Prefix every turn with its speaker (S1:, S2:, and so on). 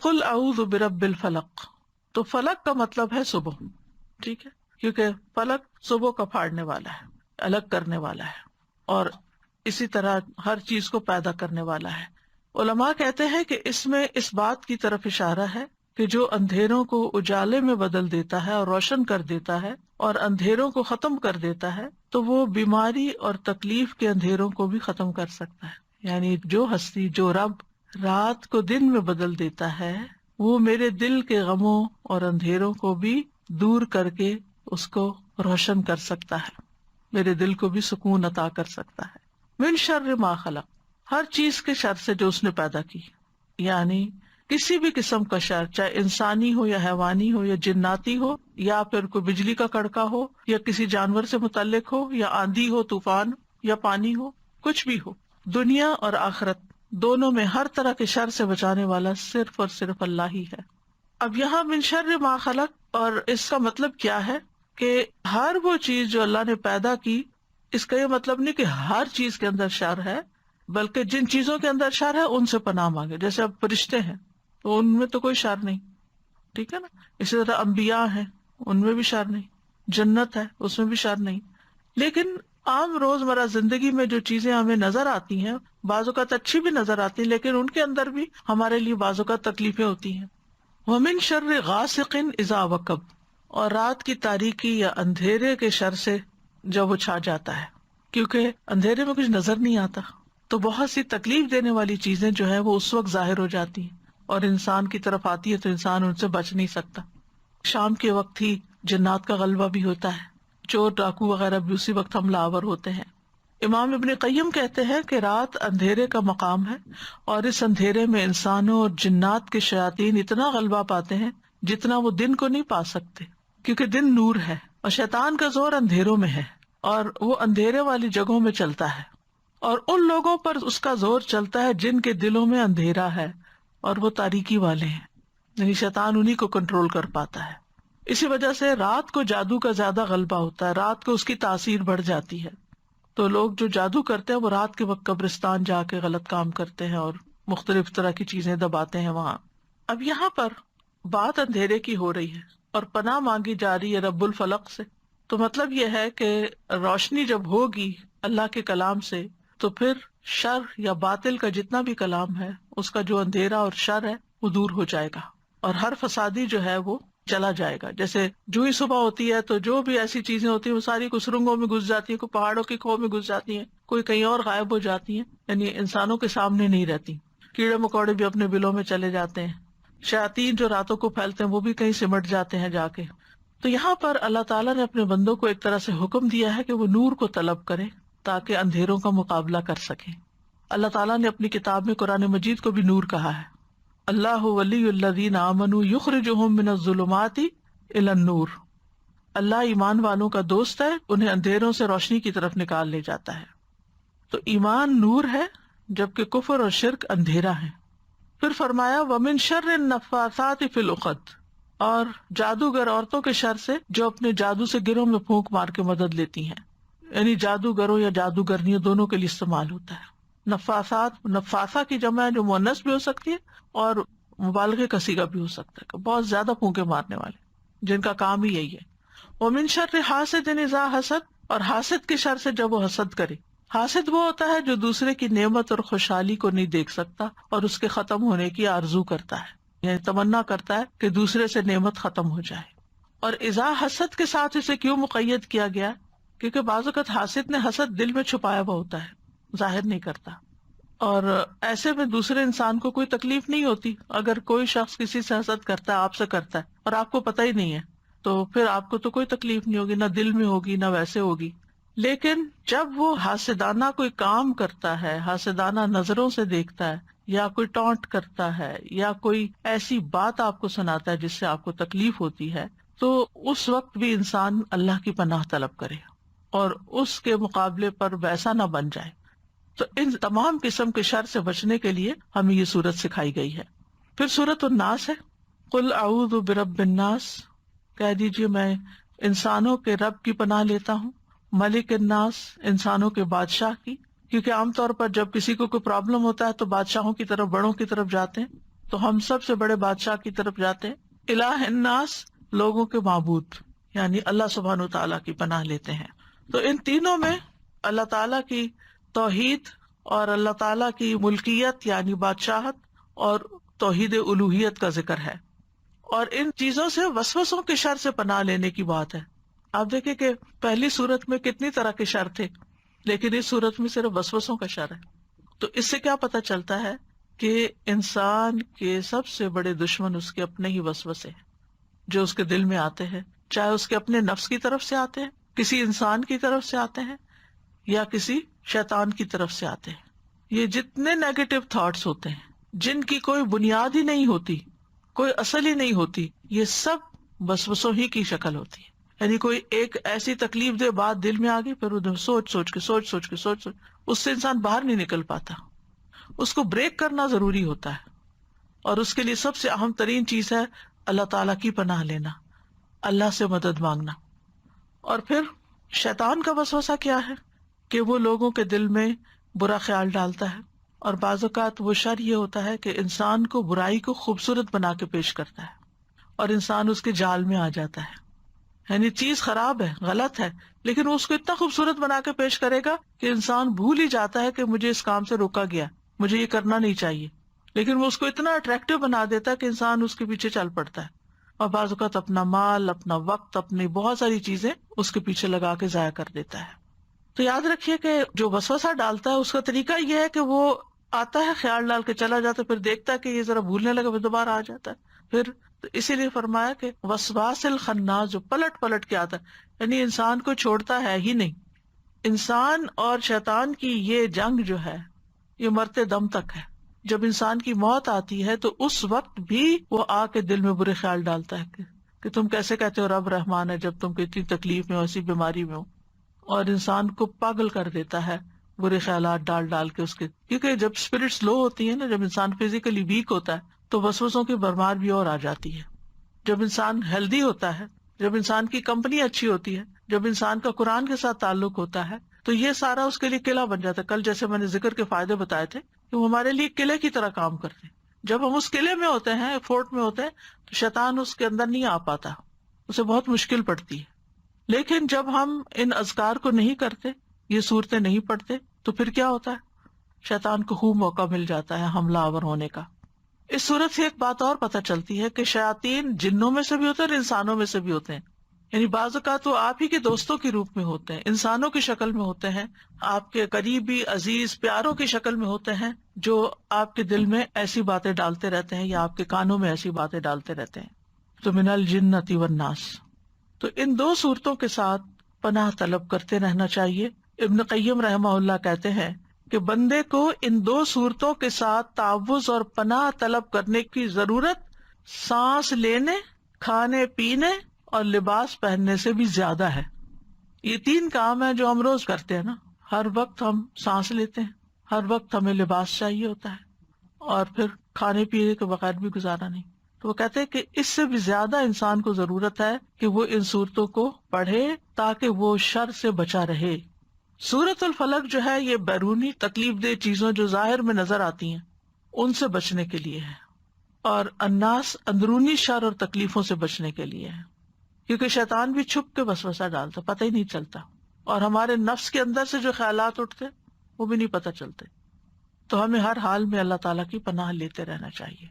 S1: قل اعوذ برب الفلق، تو فلق کا مطلب ہے صبح، ٹھیک ہے، کیونکہ فلق صبح کا پھاڑنے والا ہے، الگ کرنے والا ہے، اور اسی طرح ہر چیز کو پیدا کرنے والا ہے۔ علماء کہتے ہیں کہ اس میں اس بات کی طرف اشارہ ہے کہ جو اندھیروں کو اجالے میں بدل دیتا ہے اور روشن کر دیتا ہے اور اندھیروں کو ختم کر دیتا ہے، تو وہ بیماری اور تکلیف کے اندھیروں کو بھی ختم کر سکتا ہے۔ یعنی جو ہستی، جو رب رات کو دن میں بدل دیتا ہے، وہ میرے دل کے غموں اور اندھیروں کو بھی دور کر کے اس کو روشن کر سکتا ہے، میرے دل کو بھی سکون عطا کر سکتا ہے۔ من شر ما خلق، ہر چیز کے شر سے جو اس نے پیدا کی، یعنی کسی بھی قسم کا شر، چاہے انسانی ہو یا حیوانی ہو یا جناتی ہو، یا پھر کوئی بجلی کا کڑکا ہو، یا کسی جانور سے متعلق ہو، یا آندھی ہو، طوفان یا پانی ہو، کچھ بھی ہو، دنیا اور آخرت دونوں میں ہر طرح کے شر سے بچانے والا صرف اور صرف اللہ ہی ہے۔ اب یہاں من شر ما خلق، اور اس کا مطلب کیا ہے کہ ہر وہ چیز جو اللہ نے پیدا کی، اس کا یہ مطلب نہیں کہ ہر چیز کے اندر شر ہے، بلکہ جن چیزوں کے اندر شر ہے ان سے پناہ مانگے۔ جیسے اب فرشتے ہیں تو ان میں تو کوئی شر نہیں، ٹھیک ہے نا، اسی طرح انبیاء ہیں، ان میں بھی شر نہیں، جنت ہے اس میں بھی شر نہیں۔ لیکن عام روزمرہ زندگی میں جو چیزیں ہمیں نظر آتی ہیں، بعض اوقات اچھی بھی نظر آتی ہیں، لیکن ان کے اندر بھی ہمارے لیے بعض اوقات تکلیفیں ہوتی ہیں۔ وَمِن شَرِّ غَاسِقٍ إِذَا وَقَبَ، اور رات کی تاریکی یا اندھیرے کے شر سے جب وہ چھا جاتا ہے، کیونکہ اندھیرے میں کچھ نظر نہیں آتا، تو بہت سی تکلیف دینے والی چیزیں جو ہے وہ اس وقت ظاہر ہو جاتی ہیں اور انسان کی طرف آتی ہے تو انسان ان سے بچ نہیں سکتا۔ شام کے وقت ہی جنات کا غلبہ بھی ہوتا ہے، چور ڈاکو وغیرہ بھی اسی وقت حملہ آور ہوتے ہیں۔ امام ابن قیم کہتے ہیں کہ رات اندھیرے کا مقام ہے، اور اس اندھیرے میں انسانوں اور جنات کے شیاطین اتنا غلبہ پاتے ہیں جتنا وہ دن کو نہیں پا سکتے، کیونکہ دن نور ہے اور شیطان کا زور اندھیروں میں ہے، اور وہ اندھیرے والی جگہوں میں چلتا ہے، اور ان لوگوں پر اس کا زور چلتا ہے جن کے دلوں میں اندھیرا ہے اور وہ تاریکی والے ہیں، یعنی شیطان انہی کو کنٹرول کر پاتا ہے۔ اسی وجہ سے رات کو جادو کا زیادہ غلبہ ہوتا ہے، رات کو اس کی تاثیر بڑھ جاتی ہے، تو لوگ جو جادو کرتے ہیں وہ رات کے وقت قبرستان جا کے غلط کام کرتے ہیں اور مختلف طرح کی چیزیں دباتے ہیں وہاں۔ اب یہاں پر بات اندھیرے کی ہو رہی ہے اور پناہ مانگی جا رہی ہے رب الفلق سے، تو مطلب یہ ہے کہ روشنی جب ہوگی اللہ کے کلام سے، تو پھر شر یا باطل کا جتنا بھی کلام ہے، اس کا جو اندھیرا اور شر ہے وہ دور ہو جائے گا، اور ہر فسادی جو ہے وہ چلا جائے گا۔ جیسے جو ہی صبح ہوتی ہے تو جو بھی ایسی چیزیں ہوتی ہیں وہ ساری کچھ سرنگوں میں گھس جاتی ہیں، کوئی پہاڑوں کی کھو میں گھس جاتی ہیں، کوئی کہیں اور غائب ہو جاتی ہیں، یعنی انسانوں کے سامنے نہیں رہتی۔ کیڑے مکوڑے بھی اپنے بلوں میں چلے جاتے ہیں، شیاطین جو راتوں کو پھیلتے ہیں وہ بھی کہیں سمٹ جاتے ہیں جا کے۔ تو یہاں پر اللہ تعالیٰ نے اپنے بندوں کو ایک طرح سے حکم دیا ہے کہ وہ نور کو طلب کرے تاکہ اندھیروں کا مقابلہ کر سکیں۔ اللہ تعالیٰ نے اپنی کتاب میں قرآن مجید کو بھی نور کہا ہے، اللہ ولی الذین آمنوا یخرجہم من الظلمات الی النور، اللہ ایمان والوں کا دوست ہے، انہیں اندھیروں سے روشنی کی طرف نکال لے جاتا ہے۔ تو ایمان نور ہے جبکہ کفر اور شرک اندھیرا ہے۔ پھر فرمایا وَمِن شَرِّ النَّفَّاثَاتِ فِي الْعُقَدِ، اور جادوگر عورتوں کے شر سے جو اپنے جادو سے گروں میں پھونک مار کے مدد لیتی ہیں، یعنی جادوگروں یا جادوگرنیوں دونوں کے لیے استعمال ہوتا ہے۔ نفاثات، نفاثہ کی جمع ہے جو مؤنث بھی ہو سکتی ہے اور مبالغے کا صیغہ بھی ہو سکتا ہے، بہت زیادہ پھونکے مارنے والے جن کا کام ہی یہی ہے۔ وَمِن شَرِّ حَاسِدٍ إِذَا حَسَدَ، اور حاسد کے شر سے جب وہ حسد کرے۔ حاسد وہ ہوتا ہے جو دوسرے کی نعمت اور خوشحالی کو نہیں دیکھ سکتا اور اس کے ختم ہونے کی آرزو کرتا ہے، یعنی تمنا کرتا ہے کہ دوسرے سے نعمت ختم ہو جائے۔ اور اذا حسد کے ساتھ اسے کیوں مقید کیا گیا؟ کیونکہ بعض اوقات حاسد نے حسد دل میں چھپایا ہوا ہوتا ہے، ظاہر نہیں کرتا، اور ایسے میں دوسرے انسان کو کوئی تکلیف نہیں ہوتی۔ اگر کوئی شخص کسی سے حسد کرتا ہے، آپ سے کرتا ہے، اور آپ کو پتہ ہی نہیں ہے، تو پھر آپ کو تو کوئی تکلیف نہیں ہوگی، نہ دل میں ہوگی نہ ویسے ہوگی۔ لیکن جب وہ حاسدانہ کوئی کام کرتا ہے، حاسدانہ نظروں سے دیکھتا ہے، یا کوئی ٹونٹ کرتا ہے، یا کوئی ایسی بات آپ کو سناتا ہے جس سے آپ کو تکلیف ہوتی ہے، تو اس وقت بھی انسان اللہ کی پناہ طلب کرے اور اس کے مقابلے پر ویسا نہ بن جائے۔ تو ان تمام قسم کے شر سے بچنے کے لیے ہمیں یہ سورت سکھائی گئی ہے۔ پھر سورت الناس ہے، قل اعوذ برب الناس، کہہ دیجیے میں انسانوں کے رب کی پناہ لیتا ہوں، ملک الناس، انسانوں کے بادشاہ کی، کیونکہ عام طور پر جب کسی کو کوئی پرابلم ہوتا ہے تو بادشاہوں کی طرف، بڑوں کی طرف جاتے ہیں، تو ہم سب سے بڑے بادشاہ کی طرف جاتے ہیں، الہ الناس، لوگوں کے معبود، یعنی اللہ سبحانہ تعالیٰ کی پناہ لیتے ہیں۔ تو ان تینوں میں اللہ تعالیٰ کی توحید اور اللہ تعالیٰ کی ملکیت یعنی بادشاہت اور توحید الوہیت کا ذکر ہے، اور ان چیزوں سے وسوسوں کے شر سے پناہ لینے کی بات ہے۔ آپ دیکھیں کہ پہلی صورت میں کتنی طرح کے شر تھے، لیکن اس صورت میں صرف وسوسوں کا شر ہے۔ تو اس سے کیا پتہ چلتا ہے کہ انسان کے سب سے بڑے دشمن اس کے اپنے ہی وسوسے ہیں جو اس کے دل میں آتے ہیں، چاہے اس کے اپنے نفس کی طرف سے آتے ہیں، کسی انسان کی طرف سے آتے ہیں، یا کسی شیطان کی طرف سے آتے ہیں۔ یہ جتنے نیگیٹو تھاٹس ہوتے ہیں جن کی کوئی بنیاد ہی نہیں ہوتی، کوئی اصل ہی نہیں ہوتی، یہ سب وسوسوں ہی کی شکل ہوتی ہے۔ یعنی کوئی ایک ایسی تکلیف دہ بات دل میں آ گئی، پھر ادھر سوچ کے اس سے انسان باہر نہیں نکل پاتا، اس کو بریک کرنا ضروری ہوتا ہے، اور اس کے لیے سب سے اہم ترین چیز ہے اللہ تعالیٰ کی پناہ لینا، اللہ سے مدد مانگنا۔ اور پھر شیطان کا وسوسہ کیا ہے کہ وہ لوگوں کے دل میں برا خیال ڈالتا ہے، اور بعض اوقات وہ شر یہ ہوتا ہے کہ انسان کو برائی کو خوبصورت بنا کے پیش کرتا ہے، اور انسان اس کے جال میں آ جاتا ہے۔ یعنی چیز خراب ہے، غلط ہے، لیکن وہ اس کو اتنا خوبصورت بنا کے پیش کرے گا کہ انسان بھول ہی جاتا ہے کہ مجھے اس کام سے روکا گیا، مجھے یہ کرنا نہیں چاہیے، لیکن وہ اس کو اتنا اٹریکٹیو بنا دیتا ہے کہ انسان اس کے پیچھے چل پڑتا ہے، اور بعض اوقات اپنا مال، اپنا وقت، اپنی بہت ساری چیزیں اس کے پیچھے لگا کے ضائع کر دیتا ہے۔ تو یاد رکھیے کہ جو وسوسہ ڈالتا ہے اس کا طریقہ یہ ہے کہ وہ آتا ہے، خیال ڈال کے چلا جاتا ہے، پھر دیکھتا ہے کہ یہ ذرا بھولنے لگا، پھر دوبارہ آ جاتا ہے، پھر تو اسی لیے فرمایا کہ وسواس الخناس، جو پلٹ پلٹ کے آتا ہے، یعنی انسان کو چھوڑتا ہے ہی نہیں۔ انسان اور شیطان کی یہ جنگ جو ہے یہ مرتے دم تک ہے۔ جب انسان کی موت آتی ہے تو اس وقت بھی وہ آ کے دل میں برے خیال ڈالتا ہے کہ تم کیسے کہتے ہو رب رحمان ہے جب تم کو اتنی تکلیف میں ہو، ایسی بیماری میں ہو، اور انسان کو پاگل کر دیتا ہے برے خیالات ڈال ڈال کے اس کے، کیونکہ جب اسپرٹس لو ہوتی ہے نا، جب انسان فزیکلی ویک ہوتا ہے تو وسوسوں کی بھرمار بھی اور آ جاتی ہے۔ جب انسان ہیلدی ہوتا ہے، جب انسان کی کمپنی اچھی ہوتی ہے، جب انسان کا قرآن کے ساتھ تعلق ہوتا ہے، تو یہ سارا اس کے لیے قلعہ بن جاتا ہے۔ کل جیسے میں نے ذکر کے فائدے بتائے تھے کہ وہ ہمارے لیے قلعے کی طرح کام کرتے ہیں۔ جب ہم اس قلعے میں ہوتے ہیں، فورٹ میں ہوتے ہیں، تو شیطان اس کے اندر نہیں آ پاتا، اسے بہت مشکل پڑتی ہے۔ لیکن جب ہم ان اذکار کو نہیں کرتے، یہ صورتیں نہیں پڑھتے، تو پھر کیا ہوتا ہے؟ شیطان کو خوب موقع مل جاتا ہے حملہ آور ہونے کا۔ اس صورت سے ایک بات اور پتہ چلتی ہے کہ شیاطین جنوں میں سے بھی ہوتے ہیں اور انسانوں میں سے بھی ہوتے ہیں۔ یعنی بعض اوقات وہ آپ ہی کے دوستوں کے روپ میں ہوتے ہیں، انسانوں کی شکل میں ہوتے ہیں، آپ کے قریبی عزیز پیاروں کی شکل میں ہوتے ہیں، جو آپ کے دل میں ایسی باتیں ڈالتے رہتے ہیں یا آپ کے کانوں میں ایسی باتیں ڈالتے رہتے ہیں۔ تو من الجنۃ والناس، تو ان دو صورتوں کے ساتھ پناہ طلب کرتے رہنا چاہیے۔ ابن قیم رحمہ اللہ کہتے ہیں کہ بندے کو ان دو صورتوں کے ساتھ تعوذ اور پناہ طلب کرنے کی ضرورت سانس لینے، کھانے پینے اور لباس پہننے سے بھی زیادہ ہے۔ یہ تین کام ہیں جو ہم روز کرتے ہیں نا، ہر وقت ہم سانس لیتے ہیں، ہر وقت ہمیں لباس چاہیے ہوتا ہے، اور پھر کھانے پینے کے بغیر بھی گزارا نہیں۔ تو وہ کہتے ہیں کہ اس سے بھی زیادہ انسان کو ضرورت ہے کہ وہ ان صورتوں کو پڑھے تاکہ وہ شر سے بچا رہے۔ سورۃ الفلق جو ہے یہ بیرونی تکلیف دہ چیزوں جو ظاہر میں نظر آتی ہیں ان سے بچنے کے لیے ہے، اور الناس اندرونی شر اور تکلیفوں سے بچنے کے لیے ہے، کیونکہ شیطان بھی چھپ کے وسوسہ ڈالتا، پتہ ہی نہیں چلتا، اور ہمارے نفس کے اندر سے جو خیالات اٹھتے وہ بھی نہیں پتہ چلتے۔ تو ہمیں ہر حال میں اللہ تعالیٰ کی پناہ لیتے رہنا چاہیے۔